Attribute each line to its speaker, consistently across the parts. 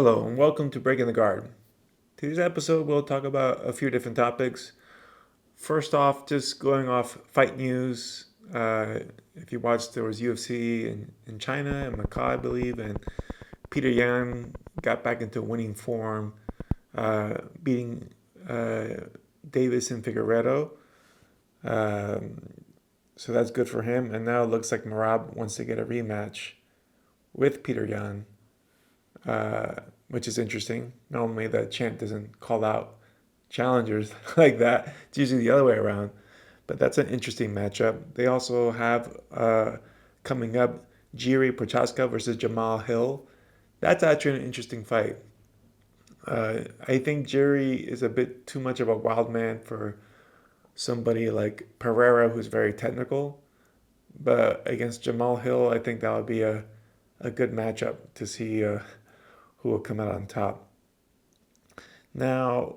Speaker 1: Hello, and welcome to Breaking the Guard. Today's episode, we'll talk about a few different topics. First off, just going off fight news. If you watched, there was UFC in China and Macau, I believe, and Peter Yan got back into winning form, beating Davis and Figueredo. Um, so that's good for him. And now it looks like Marab wants to get a rematch with Peter Yan, uh, which is interesting. Normally, the champ doesn't call out challengers like that. It's usually the other way around. But that's an interesting matchup. They also have coming up Jiri Prochaska versus Jamal Hill. That's actually an interesting fight. I think Jiri is a bit too much of a wild man for somebody like Pereira, who's very technical. But against Jamal Hill, I think that would be a good matchup to see who will come out on top. Now,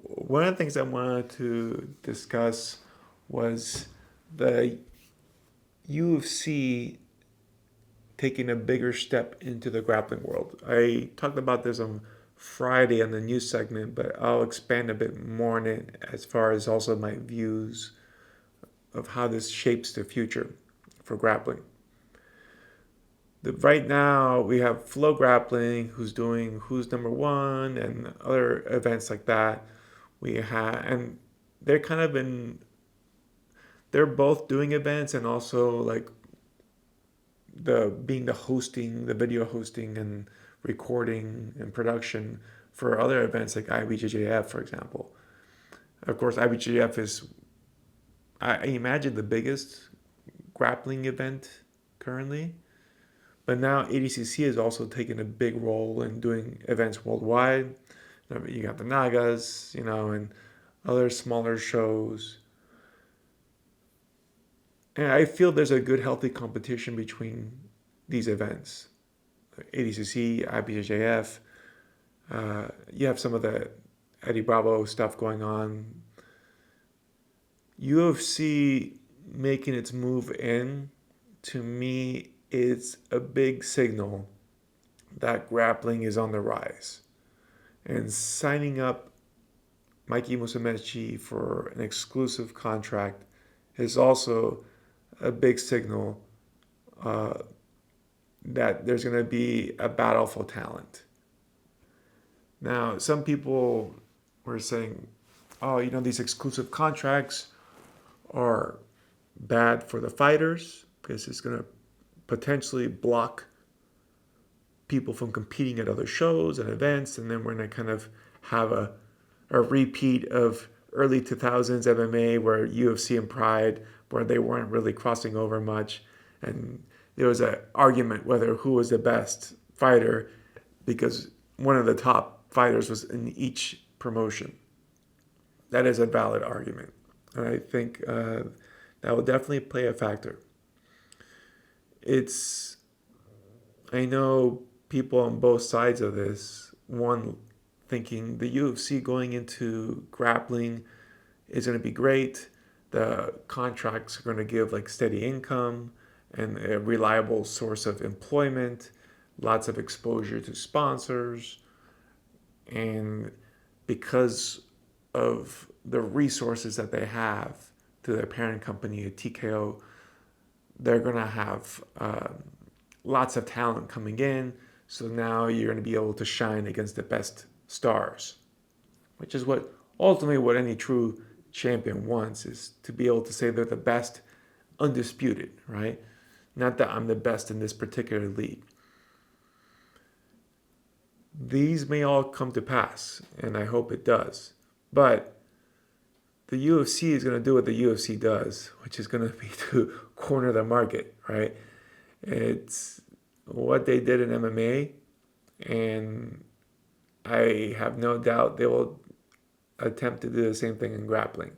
Speaker 1: one of the things I wanted to discuss was the UFC taking a bigger step into the grappling world. I talked about this on Friday on the news segment, but I'll expand a bit more on it as far as also my views of how this shapes the future for grappling. Right now, we have Flow Grappling, who's doing Who's Number One and other events like that. And they're kind of in, they're both doing events and also like the hosting, the video hosting and recording and production for other events like IBJJF, for example. Of course, IBJJF is, I imagine, the biggest grappling event currently. But now ADCC is also taking a big role in doing events worldwide. You got the Nagas, and other smaller shows. And I feel there's a good, healthy competition between these events. ADCC, IBJJF. You have some of the Eddie Bravo stuff going on. UFC making its move in, to me, is a big signal that grappling is on the rise. And signing up Mikey Musumeci for an exclusive contract is also a big signal uh, that there's going to be a battle for talent. Now, some people were saying, oh, these exclusive contracts are bad for the fighters because it's going to potentially block people from competing at other shows and events, and then we're going to kind of have a repeat of early 2000s MMA where UFC and Pride, where they weren't really crossing over much, and there was an argument whether who was the best fighter because one of the top fighters was in each promotion. That is a valid argument, and I think that will definitely play a factor. It's I know people on both sides of this. One thinking the UFC going into grappling is going to be great. The contracts are going to give like steady income and a reliable source of employment, lots of exposure to sponsors, and because of the resources that they have to their parent company, TKO, they're going to have lots of talent coming in. So now you're going to be able to shine against the best stars, which is what ultimately what any true champion wants, is to be able to say they're the best, undisputed, right? Not that I'm the best in this particular league. These may all come to pass, and I hope it does. But the UFC is going to do what the UFC does, which is going to be to corner the market, right? It's what they did in MMA, and I have no doubt they will attempt to do the same thing in grappling.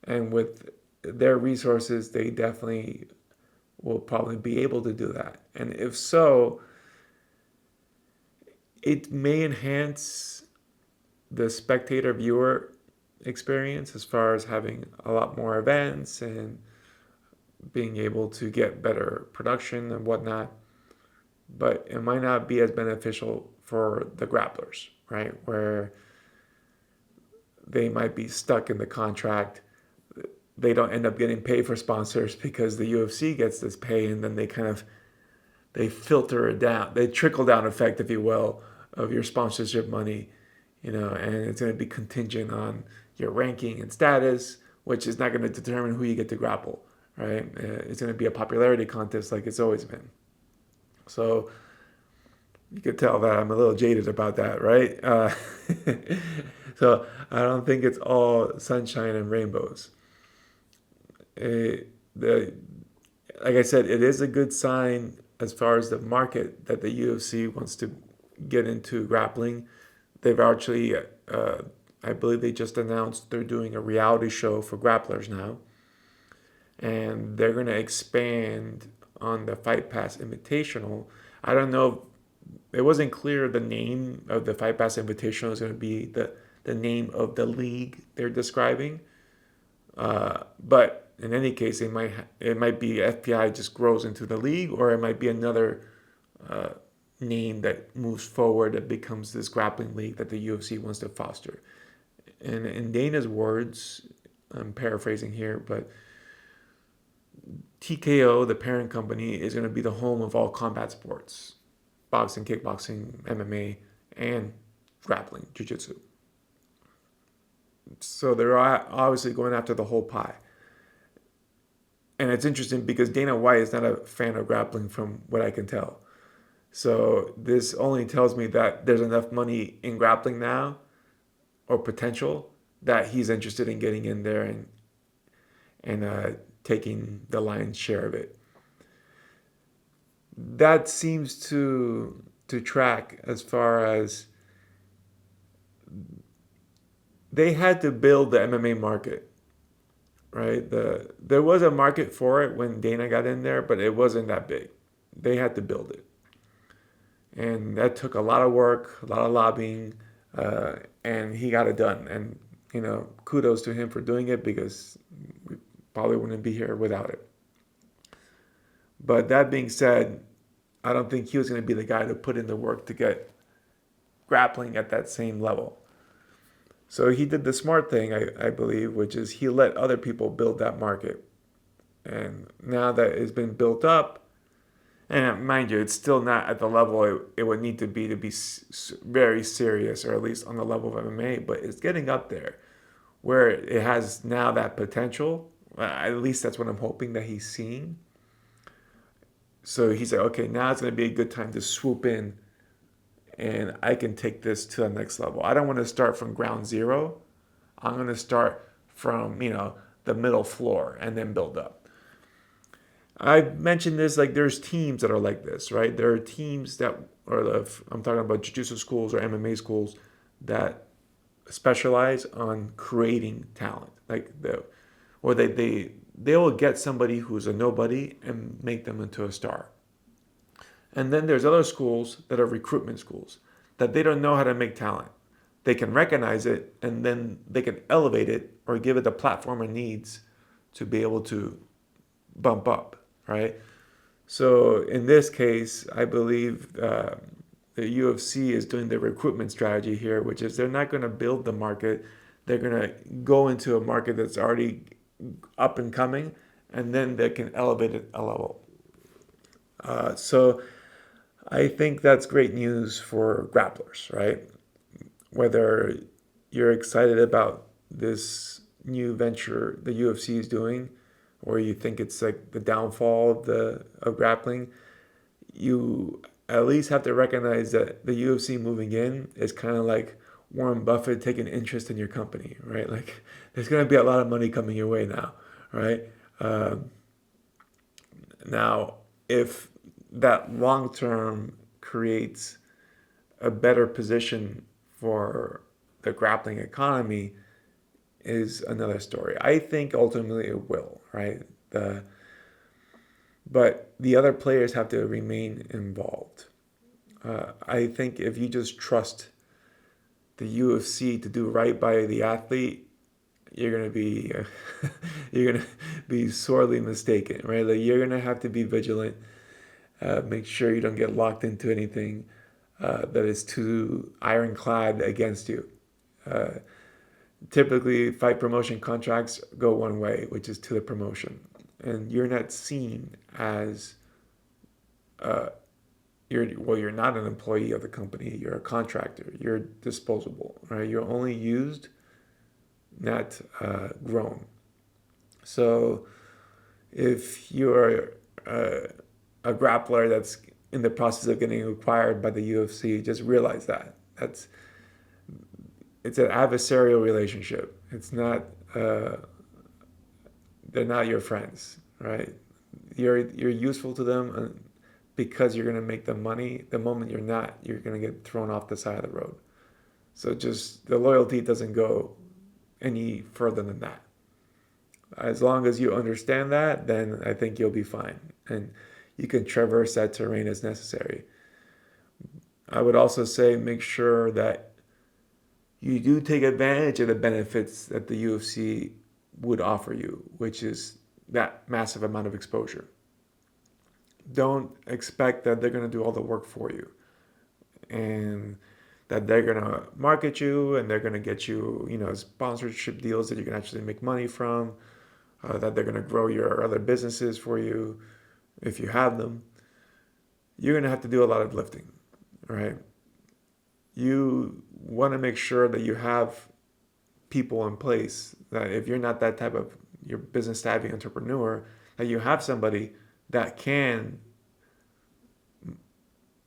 Speaker 1: And with their resources, they definitely will probably be able to do that. And if so, it may enhance the spectator viewer experience as far as having a lot more events and being able to get better production and whatnot. But it might not be as beneficial for the grapplers, right? Where they might be stuck in the contract. They don't end up getting paid for sponsors because the UFC gets this pay, and then they filter it down. They trickle down effect, if you will, of your sponsorship money, and it's going to be contingent on your ranking and status, which is not going to determine who you get to grapple, right? It's going to be a popularity contest like it's always been. So you could tell that I'm a little jaded about that, right? So I don't think it's all sunshine and rainbows. The Like I said, it is a good sign as far as the market that the UFC wants to get into grappling. They've actually, I believe they just announced they're doing a reality show for grapplers now, and they're going to expand on the Fight Pass Invitational. I don't know. It wasn't clear the name of the Fight Pass Invitational is going to be the name of the league they're describing. But in any case, it might be FPI just grows into the league, or it might be another name that moves forward that becomes this grappling league that the UFC wants to foster. And in Dana's words, I'm paraphrasing here, but TKO, the parent company, is going to be the home of all combat sports: boxing, kickboxing, MMA, and grappling, jiu-jitsu. So they're obviously going after the whole pie. And it's interesting because Dana White is not a fan of grappling from what I can tell. So this only tells me that there's enough money in grappling now, or potential, that he's interested in getting in there and taking the lion's share of it. That seems to track as far as they had to build the MMA market, right? There was a market for it when Dana got in there, but it wasn't that big. They had to build it, and that took a lot of work, a lot of lobbying, and he got it done. And kudos to him for doing it, because we probably wouldn't be here without it. But that being said, I don't think he was going to be the guy to put in the work to get grappling at that same level. So he did the smart thing, I believe, which is he let other people build that market. And now that it's been built up, and mind you, it's still not at the level it would need to be very serious, or at least on the level of MMA, but it's getting up there where it has now that potential. At least that's what I'm hoping that he's seeing. So he's like, okay, now it's going to be a good time to swoop in, and I can take this to the next level. I don't want to start from ground zero. I'm going to start from, the middle floor and then build up. I've mentioned this, like there's teams that are like this, right? There are teams that I'm talking about jiu-jitsu schools or MMA schools that specialize on creating talent. They will get somebody who's a nobody and make them into a star. And then there's other schools that are recruitment schools that they don't know how to make talent. They can recognize it, and then they can elevate it or give it the platform it needs to be able to bump up, right? So in this case, I believe the UFC is doing the recruitment strategy here, which is they're not going to build the market. They're going to go into a market that's already up and coming, and then they can elevate it a level. So I think that's great news for grapplers, right? Whether you're excited about this new venture the UFC is doing, or you think it's like the downfall of grappling, you at least have to recognize that the UFC moving in is kind of like Warren Buffett taking interest in your company, right? Like there's going to be a lot of money coming your way now, right? Now, if that long term creates a better position for the grappling economy is another story. I think ultimately it will, right? But the other players have to remain involved. I think if you just trust the UFC to do right by the athlete, you're gonna be you're gonna be sorely mistaken, right? Like you're gonna have to be vigilant, make sure you don't get locked into anything. that is too ironclad against you. Uh, Typically, fight promotion contracts go one way, which is to the promotion, and you're not seen as uh, you're not an employee of the company. You're a contractor. You're disposable, right? You're only used, not grown. So if you're a grappler that's in the process of getting acquired by the UFC, just realize that it's an adversarial relationship. It's not they're not your friends, right? You're useful to them because you're gonna make them money. The moment you're not, you're gonna get thrown off the side of the road. So just the loyalty doesn't go any further than that. As long as you understand that, then I think you'll be fine, and you can traverse that terrain as necessary. I would also say make sure that you do take advantage of the benefits that the UFC would offer you, which is that massive amount of exposure. Don't expect that they're going to do all the work for you and that they're going to market you and they're going to get you, sponsorship deals that you can actually make money from, that they're going to grow your other businesses for you if you have them. You're going to have to do a lot of lifting, right? You want to make sure that you have people in place that if you're not that type of your business savvy entrepreneur, that you have somebody that can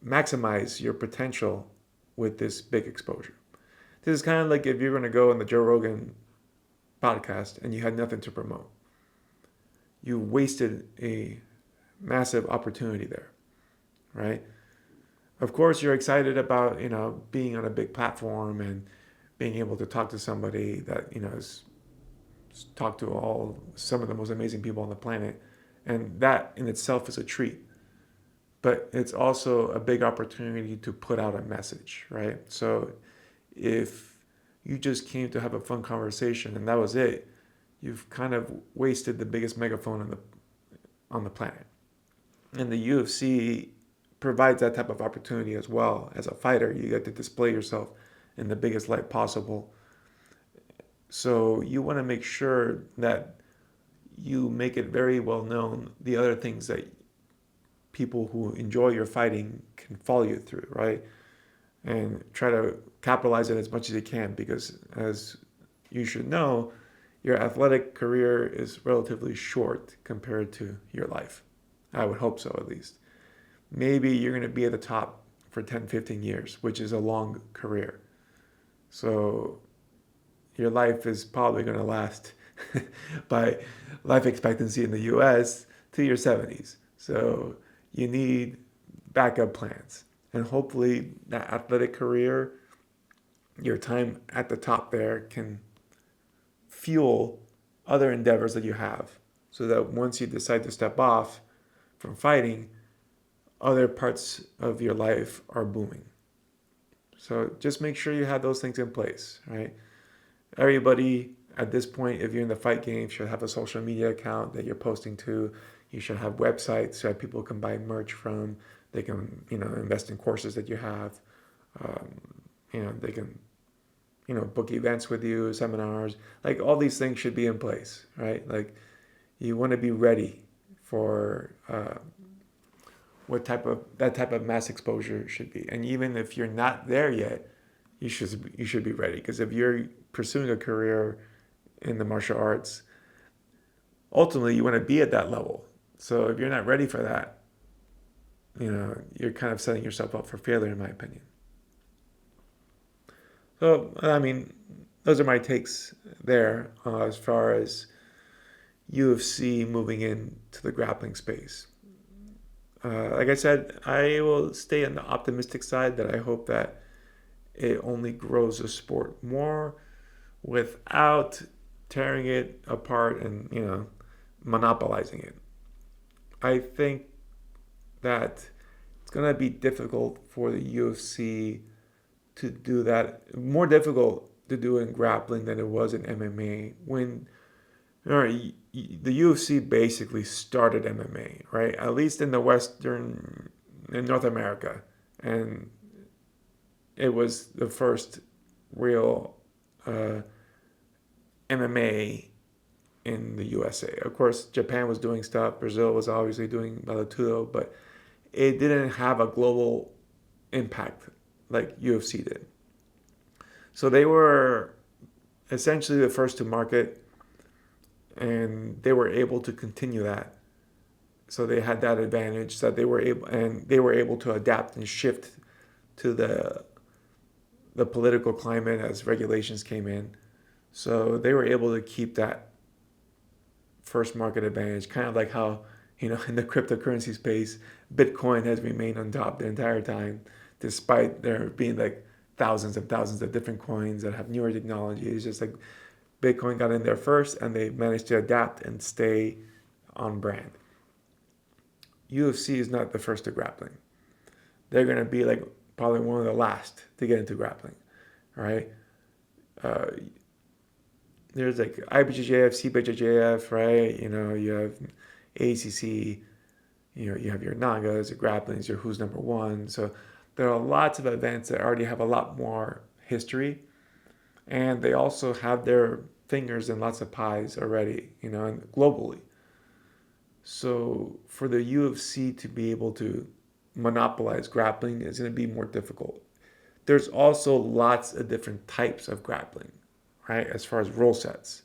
Speaker 1: maximize your potential with this big exposure. This is kind of like if you're going to go on the Joe Rogan podcast and you had nothing to promote. You wasted a massive opportunity there, right? Of course, you're excited about, being on a big platform and being able to talk to somebody that, is talk to some of the most amazing people on the planet. And that in itself is a treat. But it's also a big opportunity to put out a message, right? So if you just came to have a fun conversation and that was it, you've kind of wasted the biggest megaphone on the planet. And the UFC provides that type of opportunity as well. As a fighter, you get to display yourself in the biggest light possible. So you want to make sure that you make it very well known the other things that people who enjoy your fighting can follow you through, right? And try to capitalize it as much as you can, because as you should know, your athletic career is relatively short compared to your life. I would hope so, at least. Maybe you're going to be at the top for 10, 15 years, which is a long career. So your life is probably going to last by life expectancy in the US to your 70s. So you need backup plans. And hopefully that athletic career, your time at the top there, can fuel other endeavors that you have, so that once you decide to step off from fighting, other parts of your life are booming. So just make sure you have those things in place, right? Everybody at this point, if you're in the fight game, should have a social media account that you're posting to. You should have websites that people can buy merch from. They can, invest in courses that you have. They can, book events with you, seminars. Like all these things should be in place, right? Like you want to be ready for that type of mass exposure should be. And even if you're not there yet, you should be ready, because if you're pursuing a career in the martial arts, ultimately you want to be at that level. So if you're not ready for that, you're kind of setting yourself up for failure, in my opinion. So, I mean, those are my takes there as far as UFC moving into the grappling space. Like I said, I will stay on the optimistic side, that I hope that it only grows the sport more without tearing it apart and, monopolizing it. I think that it's going to be difficult for the UFC to do that, more difficult to do in grappling than it was in MMA. When the UFC basically started MMA, right? At least in the in North America. And it was the first real MMA in the USA. Of course, Japan was doing stuff. Brazil was obviously doing Balotudo, but it didn't have a global impact like UFC did. So they were essentially the first to market, and they were able to continue that. So they had that advantage that they were able to adapt and shift to the political climate as regulations came in. So they were able to keep that first market advantage, kind of like how, in the cryptocurrency space, Bitcoin has remained on top the entire time, despite there being like thousands and thousands of different coins that have newer technology. It's just like Bitcoin got in there first and they managed to adapt and stay on brand. UFC is not the first to grappling. They're going to be like probably one of the last to get into grappling, right? Uh, there's like IBJJF, CBJJF, right? You have ACC, you have your Nagas, your grapplings, your Who's Number One. So there are lots of events that already have a lot more history, and they also have their fingers in lots of pies already, and globally. So for the UFC to be able to monopolize grappling is going to be more difficult. There's also lots of different types of grappling, right? As far as rule sets,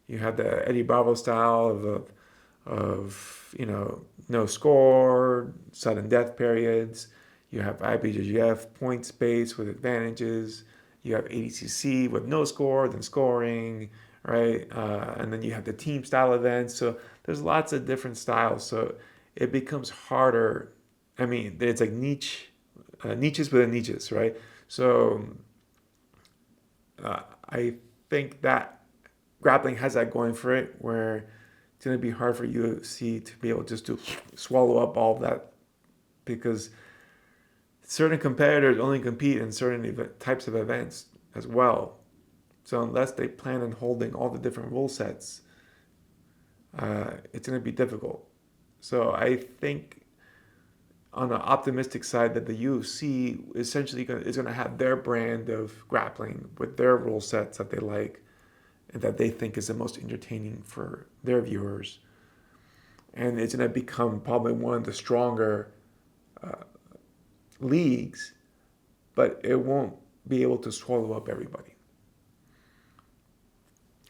Speaker 1: you have the Eddie Bravo style of no score, sudden death periods. You have IBJJF point space with advantages. You have ADCC with no score, then scoring, right? And then you have the team style events. So there's lots of different styles. So it becomes harder. I mean, it's like niches within niches, right? So I think that grappling has that going for it, where it's going to be hard for UFC to be able just to swallow up all of that, because certain competitors only compete in certain types of events as well. So unless they plan on holding all the different rule sets, it's going to be difficult. So I think on the optimistic side that the UFC essentially is going to have their brand of grappling with their rule sets that they like and that they think is the most entertaining for their viewers. And it's going to become probably one of the stronger leagues, but it won't be able to swallow up everybody.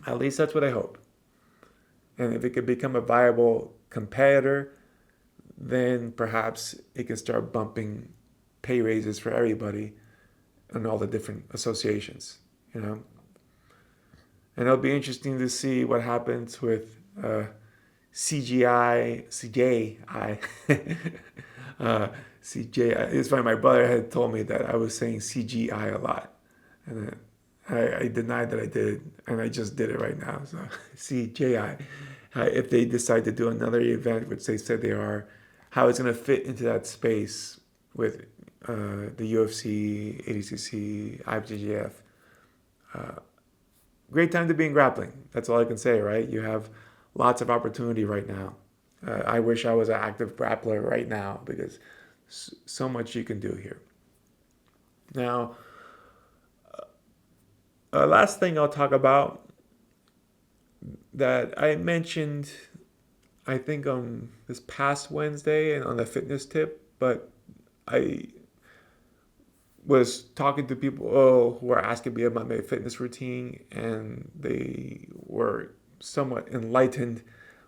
Speaker 1: At least that's what I hope. And if it could become a viable competitor, then perhaps it can start bumping pay raises for everybody and all the different associations, And it'll be interesting to see what happens with CJI. CJI. It's funny, my brother had told me that I was saying CGI a lot. And I denied that I did, and I just did it right now. So CJI. If they decide to do another event, which they said they are, how it's going to fit into that space with the UFC, ADCC, IBJJF. Great time to be in grappling. That's all I can say, right? You have lots of opportunity right now. I wish I was an active grappler right now, because so much you can do here. Now, last thing I'll talk about that I mentioned, I think on this past Wednesday and on the fitness tip, but I was talking to people who were asking me about my fitness routine, and they were somewhat enlightened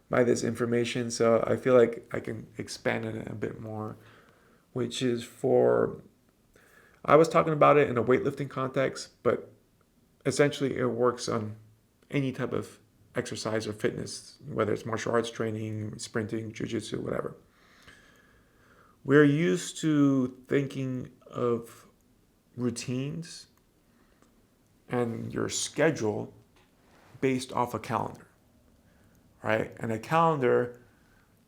Speaker 1: by this information. So I feel like I can expand on it a bit more, which is I was talking about it in a weightlifting context, but essentially it works on any type of exercise or fitness, whether it's martial arts training, sprinting, jiu-jitsu, whatever. We're used to thinking of routines and your schedule based off a calendar, right? And a calendar,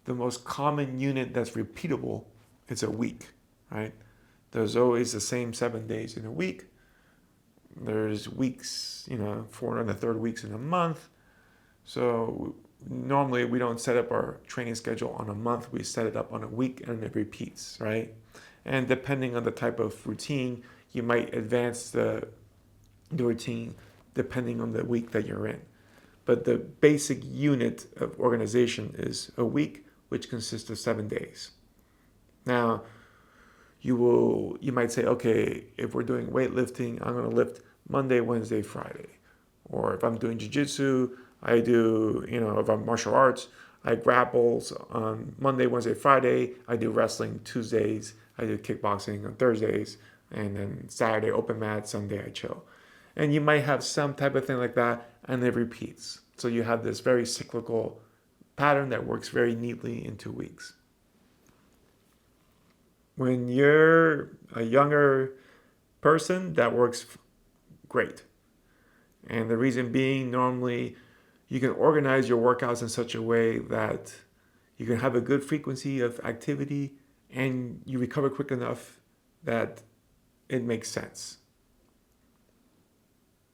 Speaker 1: the most common unit that's repeatable is a week, right? There's always the same 7 days in a week. There's weeks, 4 and the third weeks in a month. So normally we don't set up our training schedule on a month. We set it up on a week and it repeats, right? And depending on the type of routine, you might advance the routine depending on the week that you're in. But the basic unit of organization is a week, which consists of 7 days. Now, you might say, okay, if we're doing weightlifting, I'm going to lift Monday, Wednesday, Friday. Or if I'm doing jiu-jitsu, I do, if I'm martial arts, I grapples on Monday, Wednesday, Friday. I do wrestling Tuesdays. I do kickboxing on Thursdays. And then Saturday, open mat. Sunday, I chill. And you might have some type of thing like that, and it repeats. So you have this very cyclical pattern that works very neatly in 2 weeks. When you're a younger person, that works great. And the reason being, normally you can organize your workouts in such a way that you can have a good frequency of activity and you recover quick enough that it makes sense.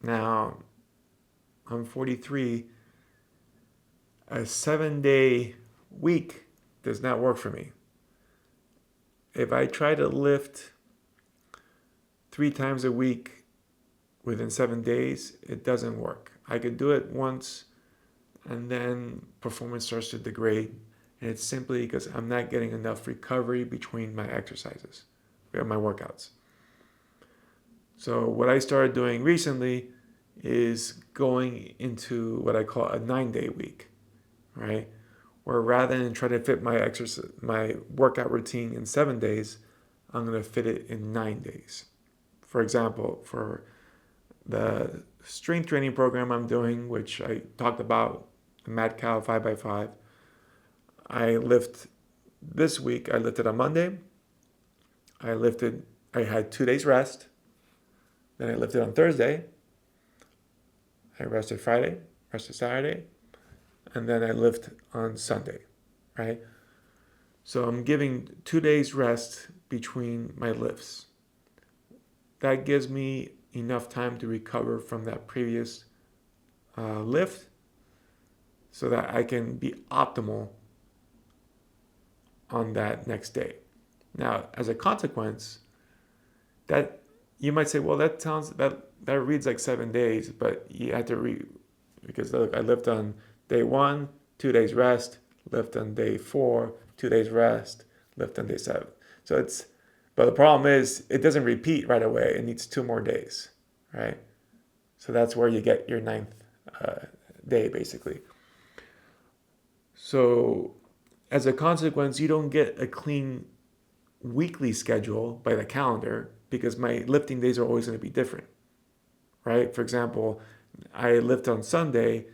Speaker 1: Now, I'm 43. A 7-day week does not work for me. If I try to lift 3 times a week within 7 days, it doesn't work. I could do it once and then performance starts to degrade. And it's simply because I'm not getting enough recovery between my exercises, my workouts. So what I started doing recently is going into what I call a 9-day week, right? Where rather than try to fit my workout routine in 7 days, I'm going to fit it in 9 days. For example, for the strength training program I'm doing, which I talked about, the Mad Cow 5x5, this week, I lifted on Monday. I had 2 days rest. Then I lifted on Thursday. I rested Friday, rested Saturday, and then I lift on Sunday, right? So I'm giving 2 days rest between my lifts. That gives me enough time to recover from that previous lift so that I can be optimal on that next day. Now, as a consequence, that you might say, well, that reads like 7 days, but you have to because look, I lift on day 1, 2 days rest, lift on day 4, 2 days rest, lift on day 7. But the problem is it doesn't repeat right away. It needs 2 more days, right? So that's where you get your 9th day, basically. So as a consequence, you don't get a clean weekly schedule by the calendar because my lifting days are always going to be different, right? For example, I lift on Sunday,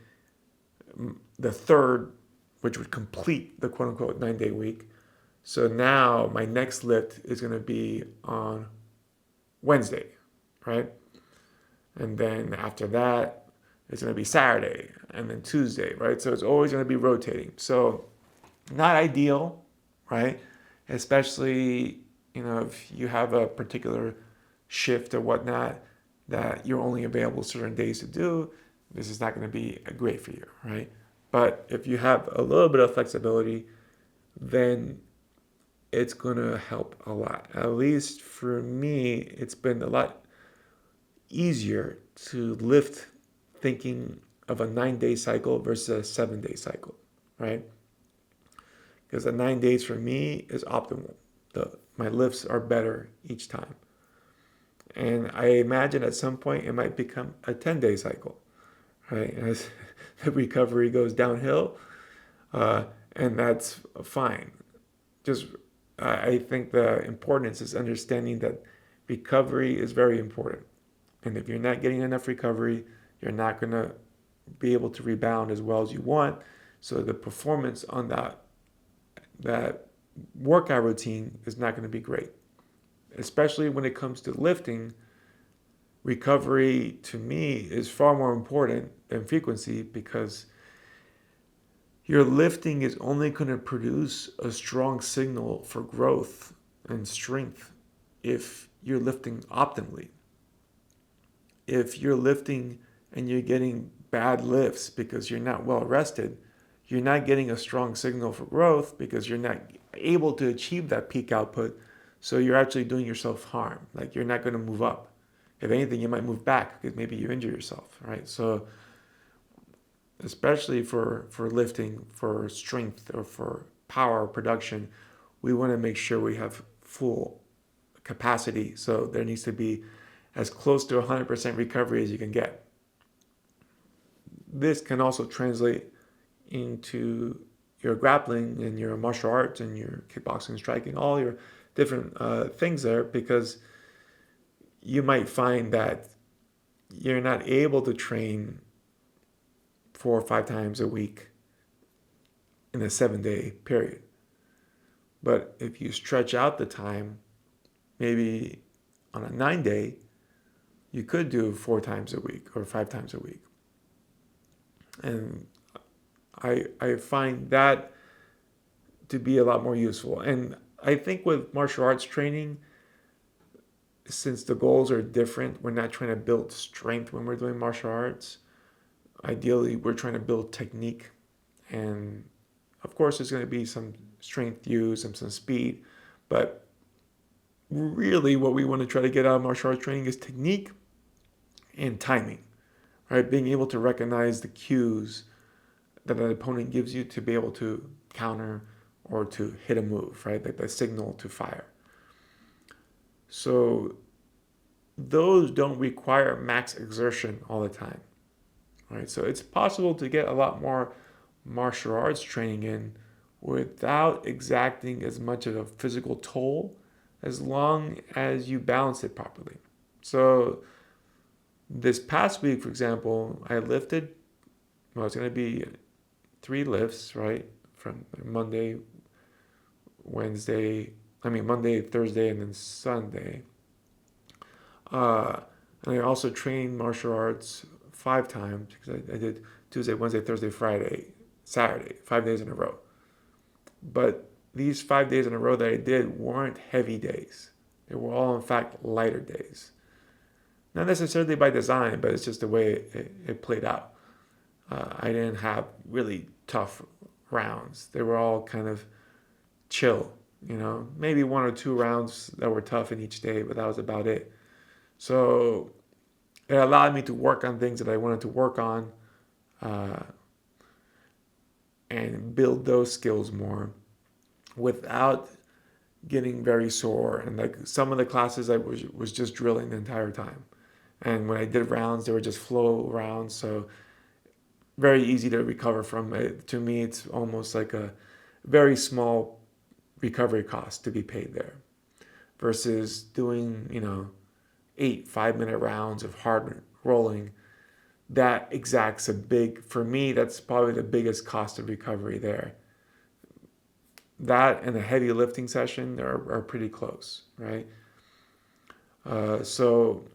Speaker 1: the 3rd, which would complete the quote-unquote 9-day week. So now my next lift is going to be on Wednesday, right? And then after that, it's going to be Saturday and then Tuesday, right? So it's always going to be rotating. So not ideal, right? Especially, if you have a particular shift or whatnot that you're only available certain days to do, this is not going to be great for you, right? But if you have a little bit of flexibility, then it's going to help a lot. At least for me, it's been a lot easier to lift thinking of a 9-day cycle versus a 7-day cycle, right? Because the 9 days for me is optimal. My lifts are better each time. And I imagine at some point it might become a 10-day cycle, right? As the recovery goes downhill, and that's fine. I think the importance is understanding that recovery is very important. And if you're not getting enough recovery, you're not going to be able to rebound as well as you want. So the performance on that workout routine is not going to be great. Especially when it comes to lifting, recovery to me is far more important than frequency because your lifting is only going to produce a strong signal for growth and strength if you're lifting optimally. If you're lifting and you're getting bad lifts because you're not well rested, you're not getting a strong signal for growth because you're not able to achieve that peak output. So you're actually doing yourself harm. Like you're not going to move up. If anything, you might move back because maybe you injure yourself, right? So especially for lifting, for strength, or for power production, we want to make sure we have full capacity. So there needs to be as close to 100% recovery as you can get. This can also translate into your grappling and your martial arts and your kickboxing, striking, all your different things there, because you might find that you're not able to train 4 or 5 times a week in a 7-day period. But if you stretch out the time, maybe on a 9-day, you could do 4 times a week or 5 times a week. And I find that to be a lot more useful. And I think with martial arts training, since the goals are different, we're not trying to build strength when we're doing martial arts. Ideally, we're trying to build technique. And of course, there's going to be some strength used and some speed. But really, what we want to try to get out of martial arts training is technique and timing, right? Being able to recognize the cues that an opponent gives you to be able to counter or to hit a move, right? Like the signal to fire. So those don't require max exertion all the time, right? So it's possible to get a lot more martial arts training in without exacting as much of a physical toll, as long as you balance it properly. So this past week, for example, I lifted, well, it's going to be 3 lifts, right? From Monday, Thursday, and then Sunday. And I also trained martial arts 5 times, because I did Tuesday, Wednesday, Thursday, Friday, Saturday, 5 days in a row. But these 5 days in a row that I did weren't heavy days. They were all, in fact, lighter days. Not necessarily by design, but it's just the way it played out. I didn't have really tough rounds. They were all kind of chill, maybe 1 or 2 rounds that were tough in each day, but that was about it. So it allowed me to work on things that I wanted to work on, and build those skills more without getting very sore. And like some of the classes I was just drilling the entire time. And when I did rounds, they were just flow rounds. So very easy to recover from it. To me, it's almost like a very small recovery cost to be paid there, versus doing, 8 5-minute rounds of hard rolling. That exacts for me, that's probably the biggest cost of recovery there. That and a heavy lifting session are pretty close, right? So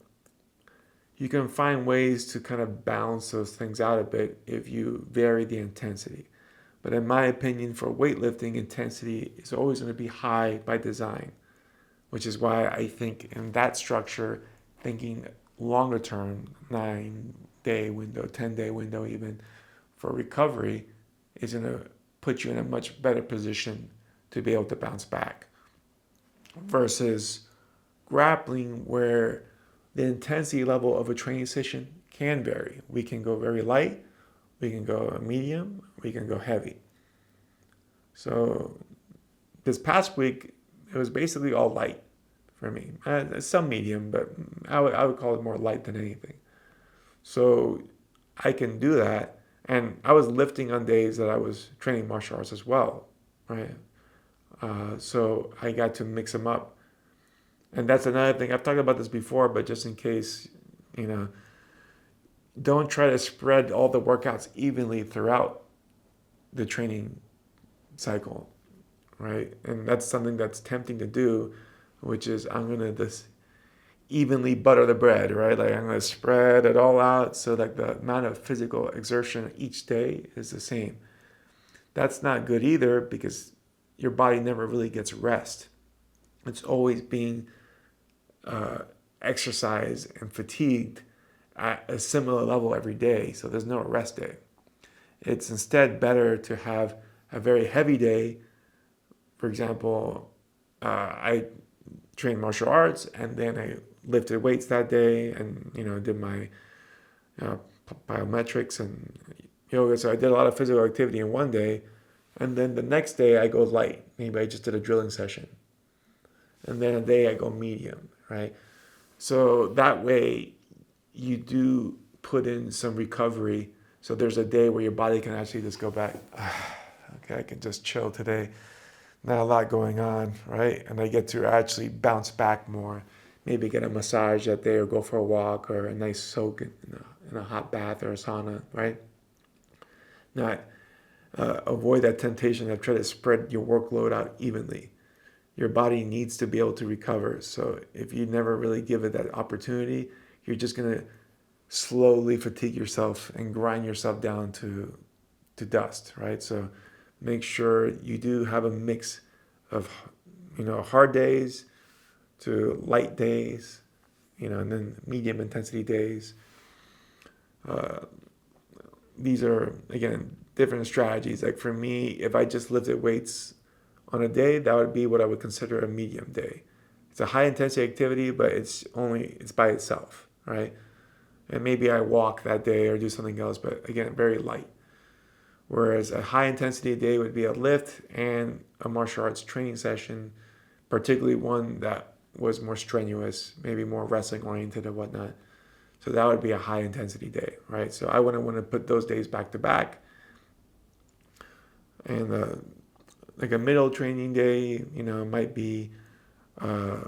Speaker 1: you can find ways to kind of balance those things out a bit if you vary the intensity. But in my opinion, for weightlifting, intensity is always going to be high by design, which is why I think in that structure, thinking longer term, 9-day window, 10-day window even, for recovery is going to put you in a much better position to be able to bounce back. Versus grappling, where the intensity level of a training session can vary. We can go very light, we can go medium, we can go heavy. So this past week, it was basically all light for me. Some medium, but I would call it more light than anything. So I can do that. And I was lifting on days that I was training martial arts as well, right? So I got to mix them up. And that's another thing. I've talked about this before, but just in case, don't try to spread all the workouts evenly throughout the training cycle, right? And that's something that's tempting to do, which is I'm going to just evenly butter the bread, right? Like I'm going to spread it all out so that the amount of physical exertion each day is the same. That's not good either, because your body never really gets rest. It's always being exercised and fatigued at a similar level every day, so there's no rest day. It's instead better to have a very heavy day. For example, I trained martial arts, and then I lifted weights that day, and did my uh, biometrics and yoga. So I did a lot of physical activity in one day, and then the next day I go light. Maybe I just did a drilling session, and then a day I go medium, right? So that way you do put in some recovery. So there's a day where your body can actually just go back. Okay, I can just chill today. Not a lot going on, right? And I get to actually bounce back more. Maybe get a massage that day, or go for a walk, or a nice soak in a hot bath or a sauna, right? Not avoid that temptation of try to spread your workload out evenly. Your body needs to be able to recover. So if you never really give it that opportunity, you're just gonna slowly fatigue yourself and grind yourself down to dust, right? So make sure you do have a mix of hard days to light days, and then medium intensity days. Uh, these are, again, different strategies. Like for me, if I just lifted weights on a day, that would be what I would consider a medium day. It's a high intensity activity, but it's by itself, right? And maybe I walk that day or do something else, but again, very light. Whereas a high intensity day would be a lift and a martial arts training session, particularly one that was more strenuous, maybe more wrestling oriented and whatnot. So that would be a high intensity day, right? So I wouldn't want to put those days back to back. And like a middle training day, might be a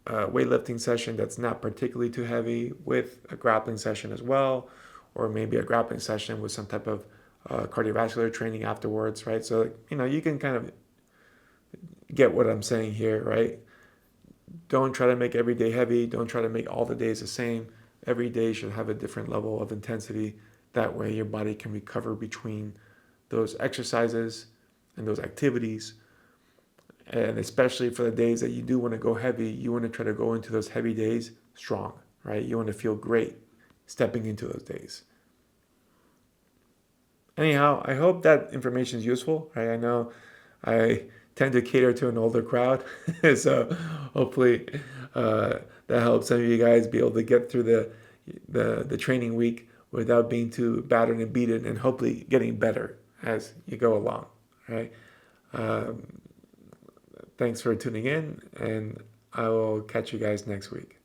Speaker 1: weightlifting session that's not particularly too heavy with a grappling session as well, or maybe a grappling session with some type of cardiovascular training afterwards, right? So, you can kind of get what I'm saying here, right? Don't try to make every day heavy. Don't try to make all the days the same. Every day should have a different level of intensity. That way your body can recover between those exercises and those activities. And especially for the days that you do want to go heavy, you want to try to go into those heavy days strong, right? You want to feel great stepping into those days. Anyhow, I hope that information is useful, right? I know I tend to cater to an older crowd, so hopefully that helps some of you guys be able to get through the training week without being too battered and beaten, and hopefully getting better as you go along, right? Um, Thanks for tuning in, and I will catch you guys next week.